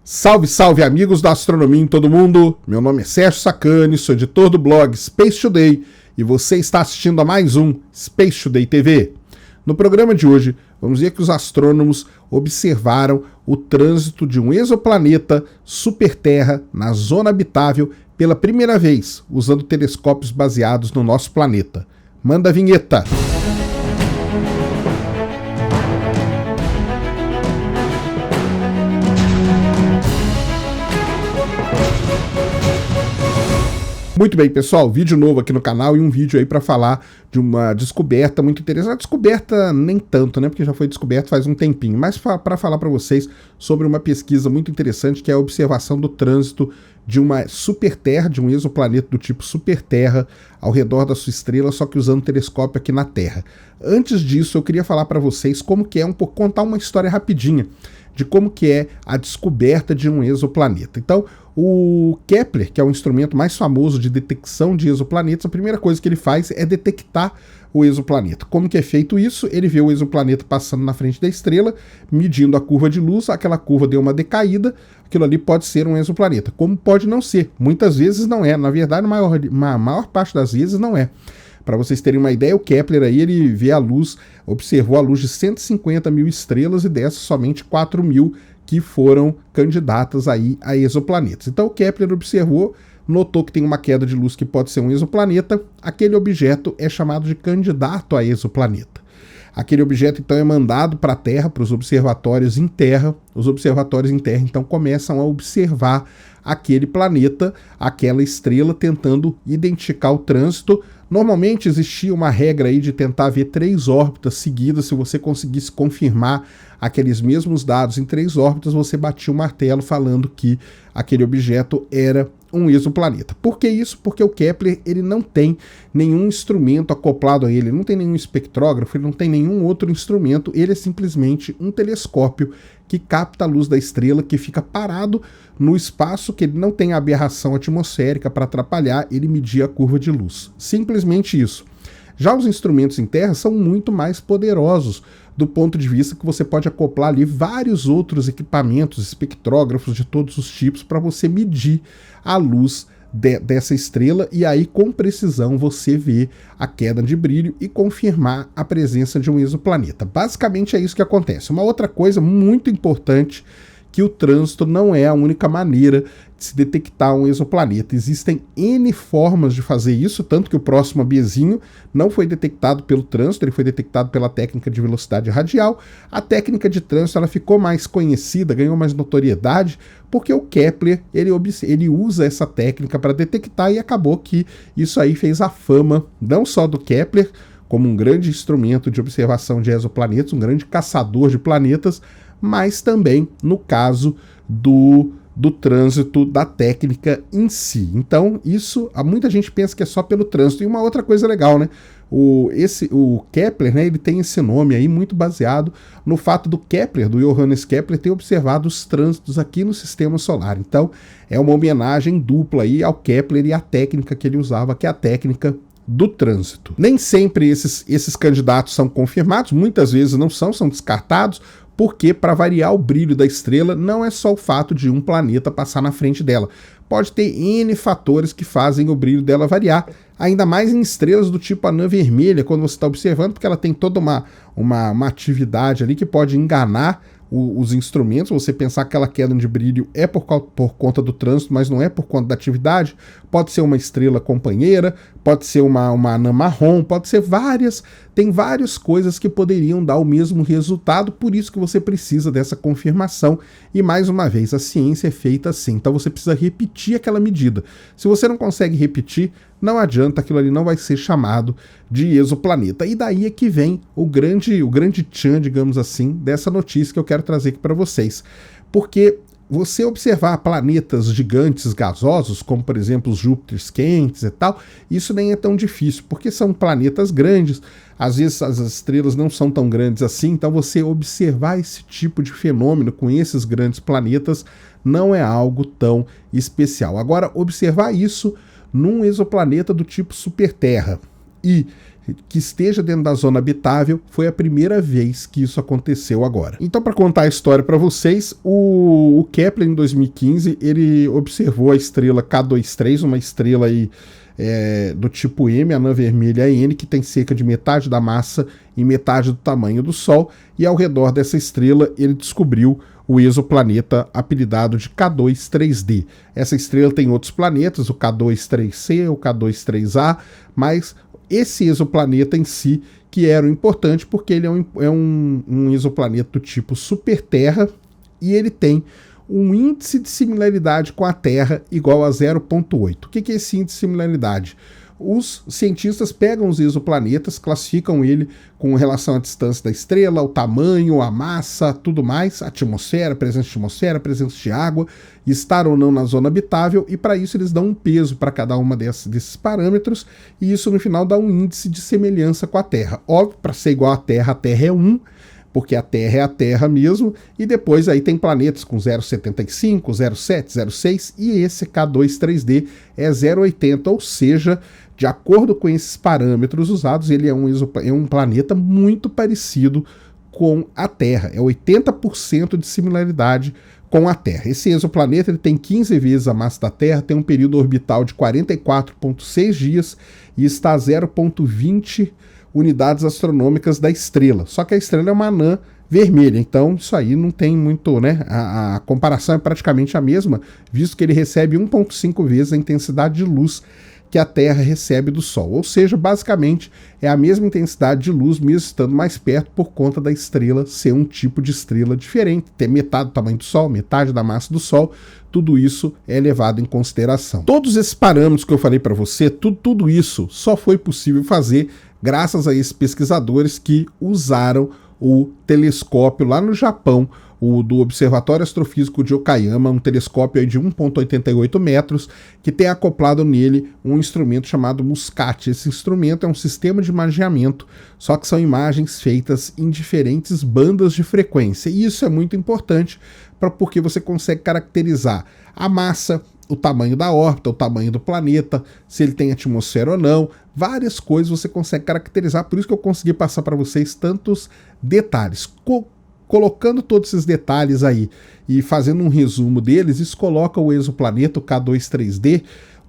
Salve, salve amigos da astronomia em todo mundo, meu nome é Sérgio Sacani, sou editor do blog Space Today e você está assistindo a mais um Space Today TV. No programa de hoje, vamos ver que os astrônomos observaram o trânsito de um exoplaneta super-terra na zona habitável pela primeira vez, usando telescópios baseados no nosso planeta. Manda a vinheta! Muito bem, pessoal, vídeo novo aqui no canal e um vídeo aí para falar de uma descoberta muito interessante. A descoberta nem tanto, né, porque já foi descoberto faz um tempinho, mas para falar para vocês sobre uma pesquisa muito interessante que é a observação do trânsito de uma super-terra, de um exoplaneta do tipo super-terra ao redor da sua estrela, só que usando telescópio aqui na Terra. Antes disso, eu queria falar para vocês como que é, contar uma história rapidinha de como que é a descoberta de um exoplaneta. Então, o Kepler, que é o instrumento mais famoso de detecção de exoplanetas, a primeira coisa que ele faz é detectar o exoplaneta. Como que é feito isso? Ele vê o exoplaneta passando na frente da estrela, medindo a curva de luz, aquela curva deu uma decaída, aquilo ali pode ser um exoplaneta. Como pode não ser? Muitas vezes não é. Na verdade, a maior parte das vezes não é. Para vocês terem uma ideia, o Kepler aí, ele vê a luz, observou a luz de 150 mil estrelas e dessas somente 4 mil que foram candidatas aí a exoplanetas. Então o Kepler observou, notou que tem uma queda de luz que pode ser um exoplaneta, aquele objeto é chamado de candidato a exoplaneta. Aquele objeto então é mandado para a Terra, para os observatórios em Terra. Os observatórios em Terra então começam a observar aquele planeta, aquela estrela, tentando identificar o trânsito. Normalmente existia uma regra aí de tentar ver 3 órbitas seguidas. Se você conseguisse confirmar aqueles mesmos dados em 3 órbitas, você batia o martelo falando que aquele objeto era um exoplaneta. Por que isso? Porque o Kepler ele não tem nenhum instrumento acoplado a ele, não tem nenhum espectrógrafo, ele não tem nenhum outro instrumento, ele é simplesmente um telescópio que capta a luz da estrela, que fica parado no espaço, que ele não tem aberração atmosférica para atrapalhar ele medir a curva de luz. Simplesmente isso. Já os instrumentos em Terra são muito mais poderosos do ponto de vista que você pode acoplar ali vários outros equipamentos, espectrógrafos de todos os tipos para você medir a luz dessa estrela e aí com precisão você vê a queda de brilho e confirmar a presença de um exoplaneta. Basicamente é isso que acontece. Uma outra coisa muito importante, que o trânsito não é a única maneira de se detectar um exoplaneta. Existem N formas de fazer isso, tanto que o próximo Bzinho não foi detectado pelo trânsito, ele foi detectado pela técnica de velocidade radial. A técnica de trânsito ela ficou mais conhecida, ganhou mais notoriedade, porque o Kepler ele usa essa técnica para detectar e acabou que isso aí fez a fama não só do Kepler, como um grande instrumento de observação de exoplanetas, um grande caçador de planetas, mas também no caso do trânsito da técnica em si. Então, isso, muita gente pensa que é só pelo trânsito. E uma outra coisa legal, né? O Kepler, né, ele tem esse nome aí muito baseado no fato do Kepler, do Johannes Kepler, ter observado os trânsitos aqui no sistema solar. Então, é uma homenagem dupla aí ao Kepler e à técnica que ele usava, que é a técnica do trânsito. Nem sempre esses candidatos são confirmados, muitas vezes não são descartados, porque, para variar o brilho da estrela, não é só o fato de um planeta passar na frente dela. Pode ter N fatores que fazem o brilho dela variar, ainda mais em estrelas do tipo anã vermelha, quando você está observando, porque ela tem toda uma atividade ali que pode enganar os instrumentos. Você pensar que aquela queda de brilho é por conta do trânsito, mas não é por conta da atividade. Pode ser uma estrela companheira, pode ser uma anã marrom, pode ser várias. Tem várias coisas que poderiam dar o mesmo resultado, por isso que você precisa dessa confirmação. E mais uma vez, a ciência é feita assim, então você precisa repetir aquela medida. Se você não consegue repetir, não adianta, aquilo ali não vai ser chamado de exoplaneta. E daí é que vem o grande tchan, digamos assim, dessa notícia que eu quero trazer aqui para vocês. Porque você observar planetas gigantes gasosos, como por exemplo os Júpiteres quentes e tal, isso nem é tão difícil, porque são planetas grandes, às vezes as estrelas não são tão grandes assim, então você observar esse tipo de fenômeno com esses grandes planetas não é algo tão especial. Agora, observar isso num exoplaneta do tipo super-terra e que esteja dentro da zona habitável. Foi a primeira vez que isso aconteceu agora. Então, para contar a história para vocês, o Kepler em 2015 ele observou a estrela K23, uma estrela aí do tipo M, anã vermelha N, que tem cerca de metade da massa e metade do tamanho do Sol, e ao redor dessa estrela ele descobriu o exoplaneta apelidado de K23d. Essa estrela tem outros planetas, o K23c, o K23a, mas esse exoplaneta em si que era o importante, porque ele é um exoplaneta do tipo superterra e ele tem um índice de similaridade com a Terra igual a 0,8. O que é esse índice de similaridade? Os cientistas pegam os exoplanetas, classificam ele com relação à distância da estrela, o tamanho, a massa, tudo mais, atmosfera, presença de água, estar ou não na zona habitável, e para isso eles dão um peso para cada uma desses parâmetros, e isso no final dá um índice de semelhança com a Terra. Óbvio, para ser igual à Terra é 1, porque a Terra é a Terra mesmo, e depois aí tem planetas com 0,75, 0,7, 0,6, e esse K23d é 0,80, ou seja, de acordo com esses parâmetros usados, ele é um planeta muito parecido com a Terra, é 80% de similaridade com a Terra. Esse exoplaneta ele tem 15 vezes a massa da Terra, tem um período orbital de 44,6 dias e está a 0,20 unidades astronômicas da estrela. Só que a estrela é uma anã vermelha, então isso aí não tem muito, né? A comparação é praticamente a mesma, visto que ele recebe 1,5 vezes a intensidade de luz que a Terra recebe do Sol. Ou seja, basicamente é a mesma intensidade de luz, mesmo estando mais perto, por conta da estrela ser um tipo de estrela diferente, ter metade do tamanho do Sol, metade da massa do Sol. Tudo isso é levado em consideração. Todos esses parâmetros que eu falei para você, tudo isso só foi possível fazer graças a esses pesquisadores que usaram o telescópio lá no Japão, do Observatório Astrofísico de Okayama, um telescópio aí de 1,88 metros, que tem acoplado nele um instrumento chamado Muscat. Esse instrumento é um sistema de imageamento, só que são imagens feitas em diferentes bandas de frequência. E isso é muito importante porque você consegue caracterizar a massa, o tamanho da órbita, o tamanho do planeta, se ele tem atmosfera ou não, várias coisas você consegue caracterizar, por isso que eu consegui passar para vocês tantos detalhes. Colocando todos esses detalhes aí e fazendo um resumo deles, isso coloca o exoplaneta, o K23d,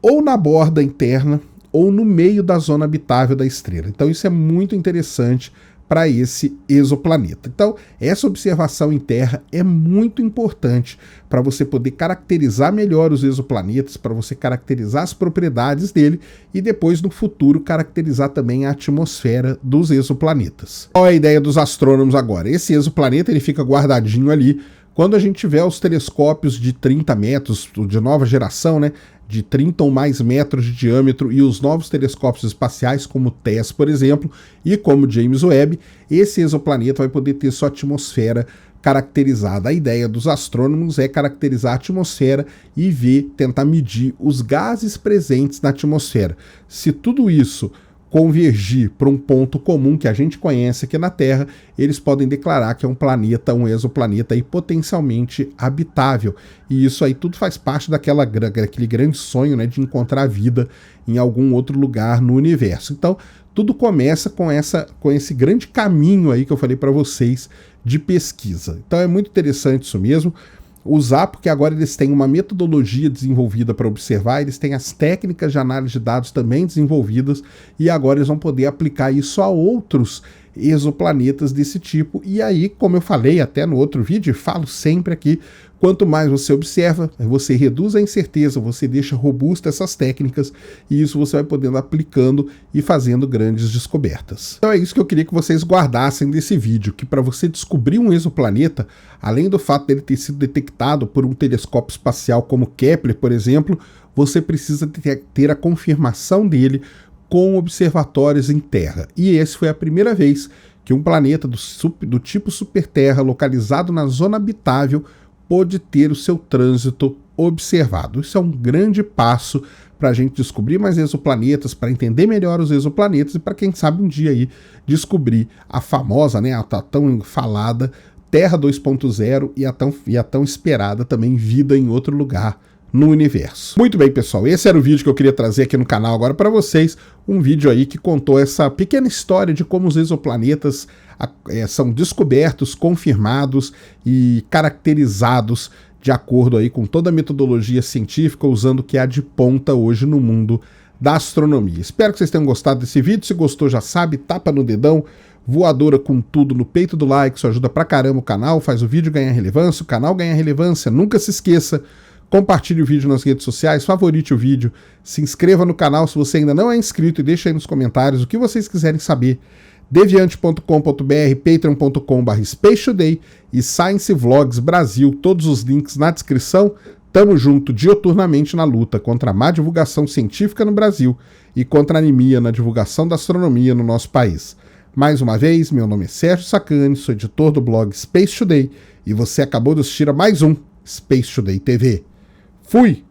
ou na borda interna ou no meio da zona habitável da estrela. Então isso é muito interessante para esse exoplaneta. Então, essa observação em Terra é muito importante para você poder caracterizar melhor os exoplanetas, para você caracterizar as propriedades dele e depois, no futuro, caracterizar também a atmosfera dos exoplanetas. Qual é a ideia dos astrônomos agora? Esse exoplaneta ele fica guardadinho ali. Quando a gente tiver os telescópios de 30 metros, de nova geração, né, de 30 ou mais metros de diâmetro, e os novos telescópios espaciais, como o TESS, por exemplo, e como o James Webb, esse exoplaneta vai poder ter sua atmosfera caracterizada. A ideia dos astrônomos é caracterizar a atmosfera e tentar medir os gases presentes na atmosfera. Se tudo isso convergir para um ponto comum que a gente conhece aqui na Terra, eles podem declarar que é um planeta, um exoplaneta aí potencialmente habitável. E isso aí tudo faz parte daquele grande sonho, né, de encontrar vida em algum outro lugar no universo. Então, tudo começa com esse grande caminho aí que eu falei para vocês de pesquisa. Então é muito interessante isso mesmo. Usar, porque agora eles têm uma metodologia desenvolvida para observar, eles têm as técnicas de análise de dados também desenvolvidas, e agora eles vão poder aplicar isso a outros exoplanetas desse tipo. E aí, como eu falei até no outro vídeo, falo sempre aqui, quanto mais você observa, você reduz a incerteza, você deixa robusta essas técnicas, e isso você vai podendo aplicando e fazendo grandes descobertas. Então é isso que eu queria que vocês guardassem desse vídeo, que para você descobrir um exoplaneta, além do fato dele ter sido detectado por um telescópio espacial como Kepler, por exemplo, você precisa ter a confirmação dele com observatórios em Terra. E essa foi a primeira vez que um planeta do tipo superterra, localizado na zona habitável, pôde ter o seu trânsito observado. Isso é um grande passo para a gente descobrir mais exoplanetas, para entender melhor os exoplanetas e para quem sabe um dia aí descobrir a famosa, né, a tão falada Terra 2.0 e a tão esperada também vida em outro lugar no universo. Muito bem, pessoal, esse era o vídeo que eu queria trazer aqui no canal agora para vocês, um vídeo aí que contou essa pequena história de como os exoplanetas são descobertos, confirmados e caracterizados de acordo aí com toda a metodologia científica, usando o que há de ponta hoje no mundo da astronomia. Espero que vocês tenham gostado desse vídeo. Se gostou, já sabe, tapa no dedão, voadora com tudo no peito do like, isso ajuda pra caramba o canal, faz o vídeo ganhar relevância, o canal ganha relevância. Nunca se esqueça, compartilhe o vídeo nas redes sociais, favorite o vídeo, se inscreva no canal se você ainda não é inscrito e deixa aí nos comentários o que vocês quiserem saber. Deviante.com.br, patreon.com/SpaceToday e Science Vlogs Brasil, todos os links na descrição. Tamo junto dioturnamente na luta contra a má divulgação científica no Brasil e contra a anemia na divulgação da astronomia no nosso país. Mais uma vez, meu nome é Sérgio Sacani, sou editor do blog Space Today e você acabou de assistir a mais um Space Today TV. Fui!